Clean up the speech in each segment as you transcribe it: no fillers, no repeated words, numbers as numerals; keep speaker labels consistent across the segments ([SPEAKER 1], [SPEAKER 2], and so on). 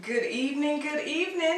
[SPEAKER 1] Good evening,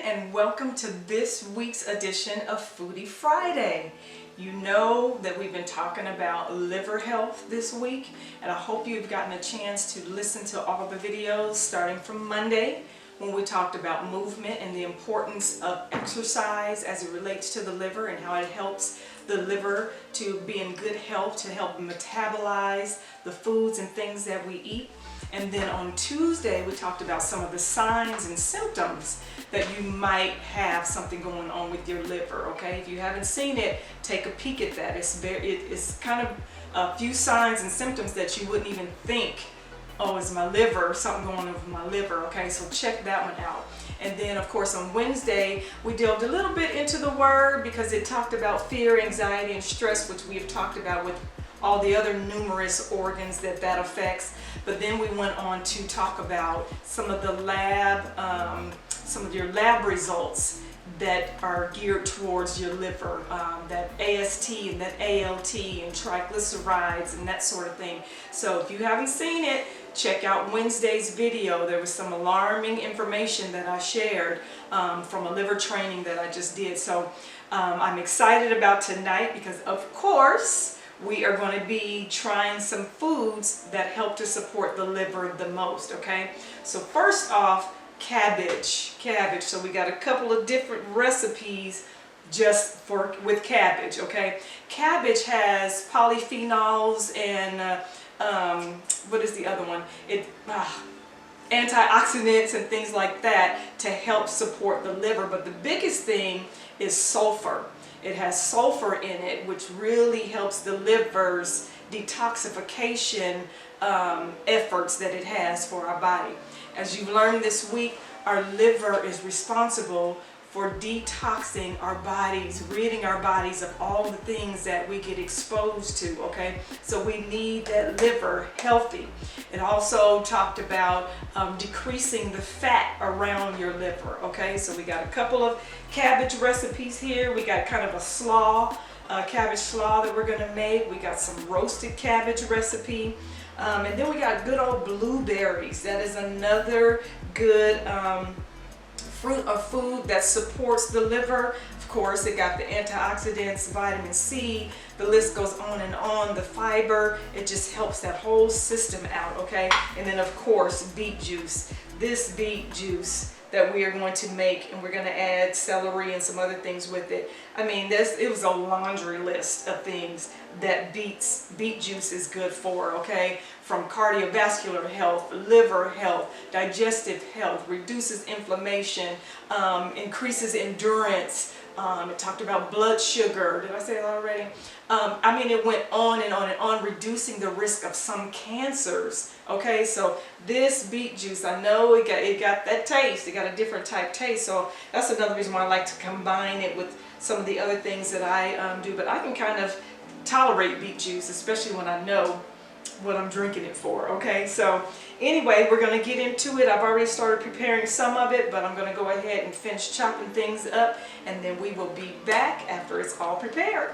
[SPEAKER 1] and welcome to this week's edition of Foodie Friday. You know that we've been talking about liver health this week, and I hope you've gotten a chance to listen to all the videos starting from Monday when we talked about movement and the importance of exercise as it relates to the liver and how it helps the liver to be in good health, to help metabolize the foods and things that we eat. And then on Tuesday, we talked about some of the signs and symptoms that you might have something going on with your liver, okay? If you haven't seen it, take a peek at that. It's kind of a few signs and symptoms that you wouldn't even think, oh, it's my liver, something going on with my liver, okay? So check that one out. And then, of course, on Wednesday, we delved a little bit into the Word because it talked about fear, anxiety, and stress, which we have talked about with all the other numerous organs that affects. But then we went on to talk about some of the some of your lab results that are geared towards your liver, that AST and that ALT and triglycerides and that sort of thing. So if you haven't seen it, check out Wednesday's video. There was some alarming information that I shared from a liver training that I just did. So I'm excited about tonight because, of course, we are going to be trying some foods that help to support the liver the most, okay? So first off, cabbage. So we got a couple of different recipes just with cabbage, okay? Cabbage has polyphenols and what is the other one? Antioxidants and things like that to help support the liver. But the biggest thing is sulfur. It has sulfur in it, which really helps the liver's detoxification efforts that it has for our body. As you've learned this week, our liver is responsible for detoxing our bodies, ridding our bodies of all the things that we get exposed to, okay? So we need that liver healthy. It also talked about decreasing the fat around your liver, okay? So we got a couple of cabbage recipes here. We got kind of a slaw, cabbage slaw that we're gonna make. We got some roasted cabbage recipe. And then we got good old blueberries. That is another good fruit or food that supports the liver. Of course, it got the antioxidants, vitamin C, the list goes on and on, the fiber, it just helps that whole system out, okay? And then, of course, beet juice. This beet juice that we are going to make, and we're going to add celery and some other things with it. I mean, it was a laundry list of things that beet juice is good for, okay? From cardiovascular health, liver health, digestive health, reduces inflammation, increases endurance. It talked about blood sugar. Did I say that already? I mean, it went on and on and on, reducing the risk of some cancers. Okay, so this beet juice, I know it got that taste. It got a different type taste. So that's another reason why I like to combine it with some of the other things that I do. But I can kind of tolerate beet juice, especially when I know what I'm drinking it for. Okay, so anyway, we're going to get into it. I've already started preparing some of it, but I'm going to go ahead and finish chopping things up, and then we will be back after it's all prepared.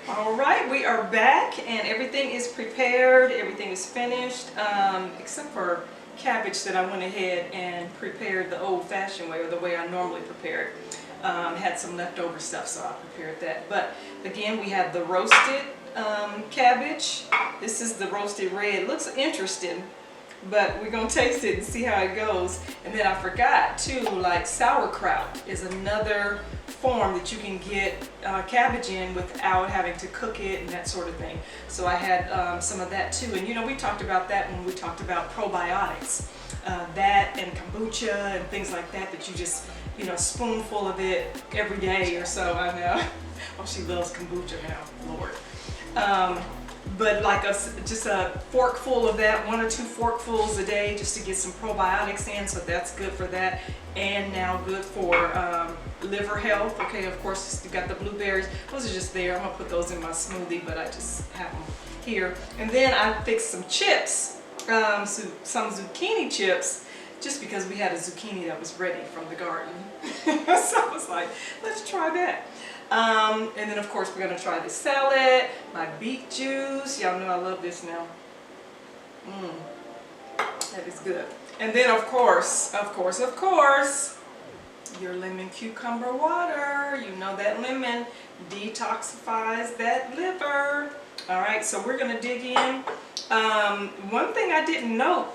[SPEAKER 1] All right, we are back and everything is prepared, everything is finished, except for cabbage that I went ahead and prepared the old-fashioned way, or the way I normally prepare it. Had some leftover stuff, so I prepared that. But again, we have the roasted cabbage. This is the roasted red. It looks interesting, but we're gonna taste it and see how it goes. And then I forgot too, like sauerkraut is another form that you can get cabbage in without having to cook it and that sort of thing. So I had some of that too. And you know, we talked about that when we talked about probiotics. That and kombucha and things like that, that you just, you know, spoonful of it every day or so. I know. Oh, she loves kombucha now, Lord. But like just a forkful of that, 1 or 2 forkfuls a day, just to get some probiotics in, so that's good for that. And now good for liver health. Okay, of course, you got the blueberries. Those are just there. I'm gonna put those in my smoothie, but I just have them here. And then I fixed some chips, some zucchini chips, just because we had a zucchini that was ready from the garden. So I was like, let's try that. And then of course we're going to try the salad, my beet juice. Y'all know I love this now. That is good. And then of course, your lemon cucumber water. You know that lemon detoxifies that liver. Alright, so we're going to dig in. One thing I didn't know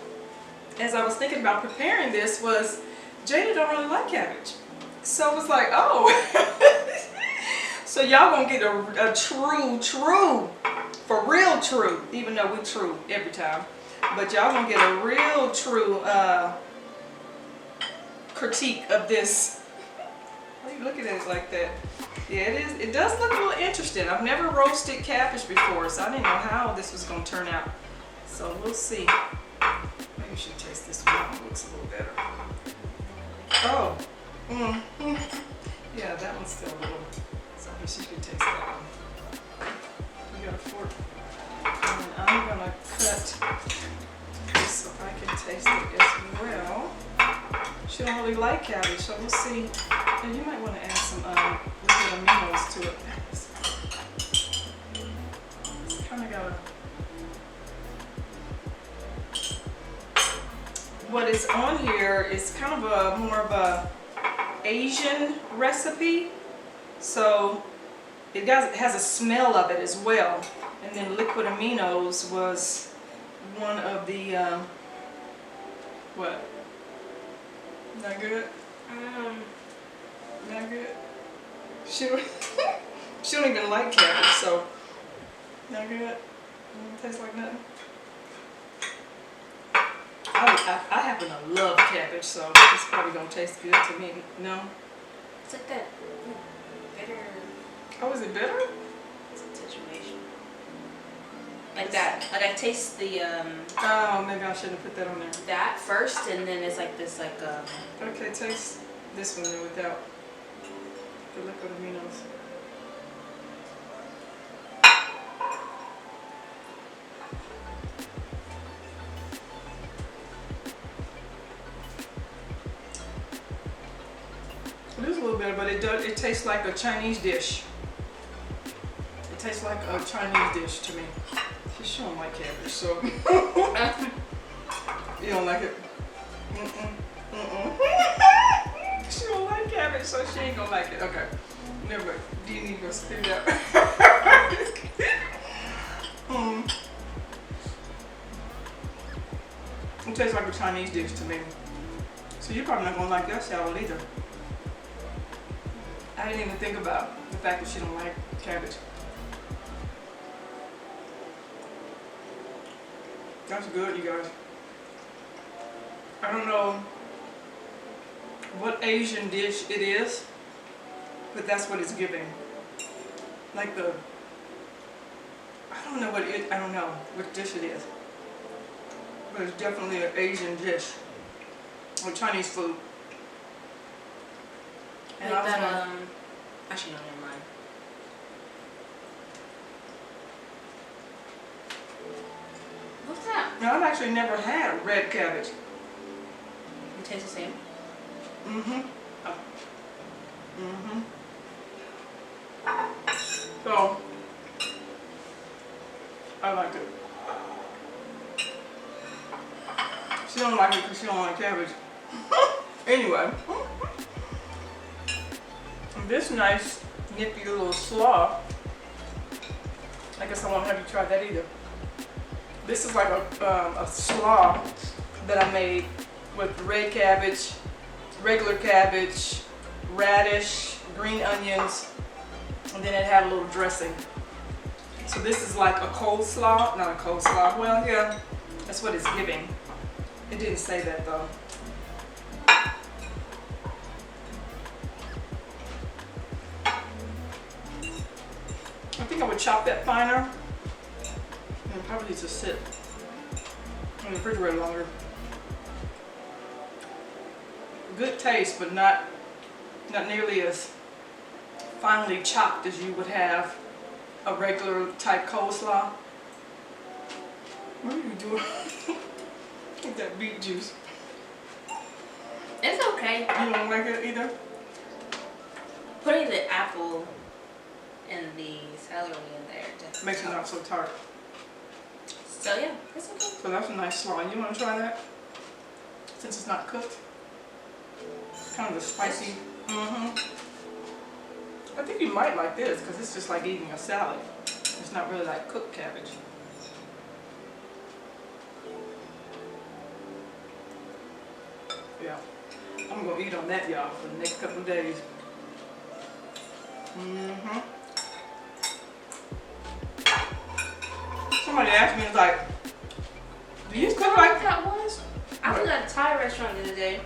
[SPEAKER 1] as I was thinking about preparing this was Jada don't really like cabbage. So it was like, oh. So y'all gonna get a true, for real true, even though we true every time, but y'all gonna get a real true critique of this. Why are you looking at it like that? Yeah, it does look a little interesting. I've never roasted cabbage before, so I didn't know how this was gonna turn out. So we'll see. Maybe we should taste this one. It looks a little better. Oh, yeah, that one's still a little. So I guess you can taste that one. You got a fork. And I'm gonna cut this so I can taste it as well. She don't really like cabbage, so we'll see. And you might want to add some liquid aminos to it. It's kind of got a. What is on here is kind of a more of a Asian recipe, so it has a smell of it as well. And then liquid aminos was one of the what? Not good. Not good. She don't even like cabbage, so not good. Tastes like nothing. I happen to love cabbage, so it's probably gonna taste good to me. No?
[SPEAKER 2] It's like that bitter.
[SPEAKER 1] Oh, is it bitter?
[SPEAKER 2] It's a situation. Like that. Like I taste the
[SPEAKER 1] Oh, maybe I shouldn't have put that on there.
[SPEAKER 2] that first, and then it's like this
[SPEAKER 1] Okay, taste this one then without the liquid aminos. It is a little bit, but it tastes like a Chinese dish. It tastes like a Chinese dish to me. She don't like cabbage, so you don't like it. She don't like cabbage, so she ain't gonna like it. Okay, never. Do you need to go spit it out? It tastes like a Chinese dish to me. So you're probably not gonna like that salad either. I didn't even think about the fact that she don't like cabbage. That's good, you guys. I don't know what Asian dish it is, but that's what it's giving. Like I don't know what dish it is, but it's definitely an Asian dish or Chinese food. And
[SPEAKER 2] like that. Actually, no, never mind. What's that?
[SPEAKER 1] No, I've actually never had red cabbage.
[SPEAKER 2] It tastes the same.
[SPEAKER 1] Oh. So I liked it. She don't like it because she don't like cabbage. Anyway, this nice nippy little slaw. I guess I won't have you try that either. This is like a slaw that I made with red cabbage, regular cabbage, radish, green onions, and then it had a little dressing. So this is like a coleslaw, not a coleslaw. Well, yeah, that's what it's giving. It didn't say that though. I think I would chop that finer and probably just sit in the refrigerator longer. Good taste, but not nearly as finely chopped as you would have a regular type coleslaw. What are you doing? With that beet juice.
[SPEAKER 2] It's okay.
[SPEAKER 1] You don't like it either?
[SPEAKER 2] Putting the apple and the celery in there just
[SPEAKER 1] Makes it not so tart.
[SPEAKER 2] So yeah, it's okay.
[SPEAKER 1] So that's a nice slaw. You want to try that? Since it's not cooked. It's kind of a spicy. I think you might like this because it's just like eating a salad. It's not really like cooked cabbage. Yeah. I'm going to eat on that, y'all, for the next couple of days. Somebody asked me, like, do you cook like
[SPEAKER 2] that was? I was at a Thai restaurant the other day.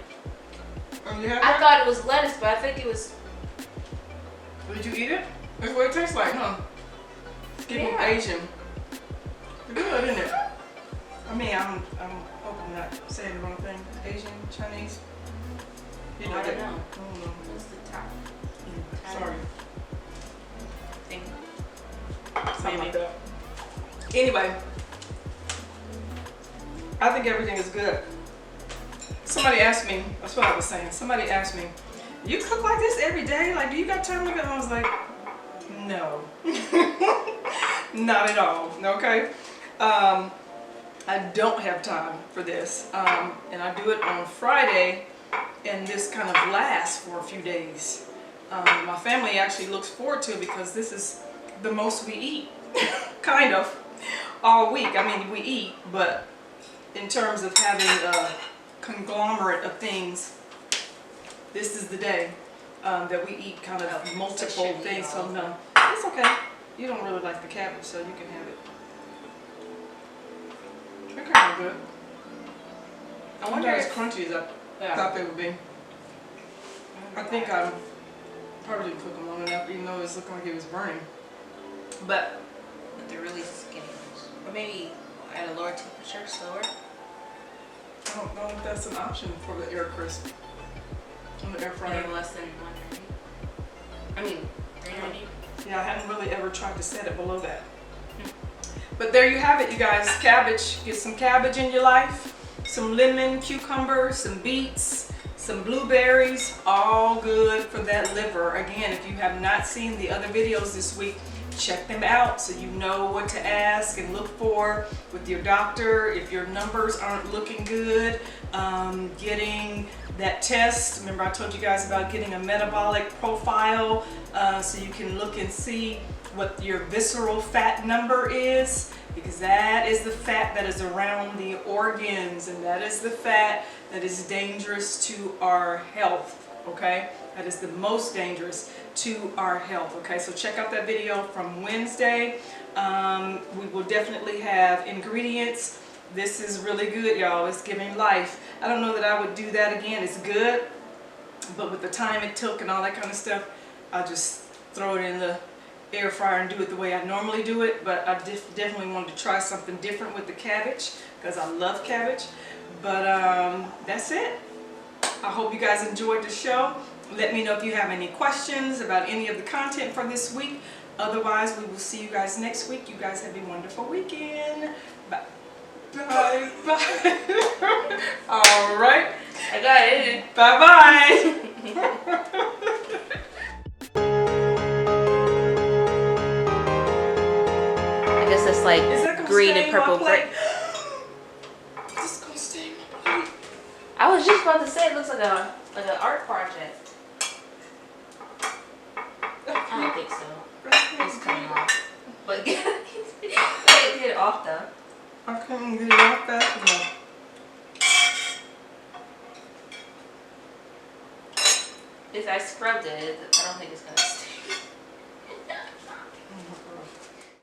[SPEAKER 1] You have
[SPEAKER 2] I
[SPEAKER 1] that?
[SPEAKER 2] thought it was lettuce, but I think it was.
[SPEAKER 1] Did you eat it? That's what it tastes like, huh? It's giving Asian. It's good, isn't it? I mean, I'm hoping I'm not saying the wrong thing. Asian, Chinese. You
[SPEAKER 2] I don't
[SPEAKER 1] it?
[SPEAKER 2] know.
[SPEAKER 1] I don't know.
[SPEAKER 2] What's the top
[SPEAKER 1] Sorry.
[SPEAKER 2] thing?
[SPEAKER 1] Something like that. Anyway, I think everything is good. Somebody asked me, that's what I was saying. Somebody asked me, you cook like this every day? Like, do you got time to cook? And I was like, no. Not at all, okay? I don't have time for this. And I do it on Friday, and this kind of lasts for a few days. My family actually looks forward to it because this is the most we eat, kind of, all week. I mean, we eat, but in terms of having a conglomerate of things, this is the day that we eat kind of multiple things. So no, it's okay. You don't really like the cabbage, so you can have it. They're kind of good. I wonder as crunchy as I thought they would be. I think I probably didn't cook them long enough, even though it's looking like it was burning. But
[SPEAKER 2] They're really skinny ones. Or maybe at a lower temperature, slower.
[SPEAKER 1] I don't know if that's an option for the air crisp on the air fryer.
[SPEAKER 2] Maybe less than 190. I mean, 390.
[SPEAKER 1] Yeah, I hadn't really ever tried to set it below that. But there you have it, you guys. Cabbage. Get some cabbage in your life. Some lemon, cucumber, some beets, some blueberries. All good for that liver. Again, if you have not seen the other videos this week, check them out so you know what to ask and look for with your doctor if your numbers aren't looking good. Getting that test. Remember I told you guys about getting a metabolic profile so you can look and see what your visceral fat number is, because that is the fat that is around the organs, and that is the fat that is dangerous to our health, okay? That is the most dangerous to our health, okay? So check out that video from Wednesday. We will definitely have ingredients. This is really good, y'all. It's giving life. I don't know that I would do that again. It's good, but with the time it took and all that kind of stuff, I'll just throw it in the air fryer and do it the way I normally do it. But I definitely wanted to try something different with the cabbage because I love cabbage. But that's it. I hope you guys enjoyed the show. Let me know if you have any questions about any of the content for this week. Otherwise, we will see you guys next week. You guys have a wonderful weekend. Bye. Bye. Bye. All right.
[SPEAKER 2] I got it.
[SPEAKER 1] Bye-bye.
[SPEAKER 2] I guess it's like
[SPEAKER 1] Is that gonna
[SPEAKER 2] green
[SPEAKER 1] stain
[SPEAKER 2] and
[SPEAKER 1] my
[SPEAKER 2] purple
[SPEAKER 1] plate?
[SPEAKER 2] grape.
[SPEAKER 1] This is gonna stain my plate.
[SPEAKER 2] was just about to say it looks like an art project. I don't think so. It's coming off. But get it off though.
[SPEAKER 1] I couldn't get it off fast enough.
[SPEAKER 2] If I scrubbed it, I don't think it's gonna stick.